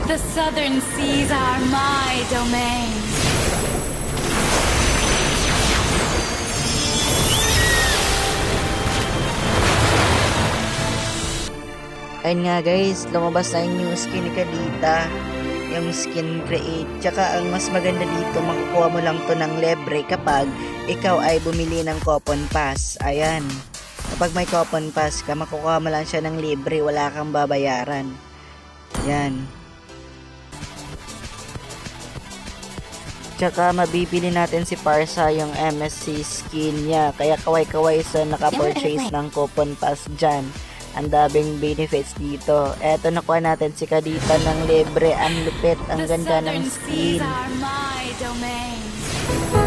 The southern seas are my domain. Ayun nga guys, lumabas na yung new skin ni Kadita. Yung skin create. Tsaka ang mas maganda dito, makukuha mo lang to ng libre kapag ikaw ay bumili ng coupon pass. Ayan. Kapag may coupon pass ka, makukuha mo lang siya ng libre. Wala kang babayaran. Yan. Tsaka mabibili natin si Parsa yung MSC skin niya. Kaya kaway-kaway sa naka-purchase ng coupon pass dyan. Ang daming benefits dito. Eto, nakuha natin si Kadita ng libre. Ang lupit, ang The ganda ng southern seas skin. are my domain.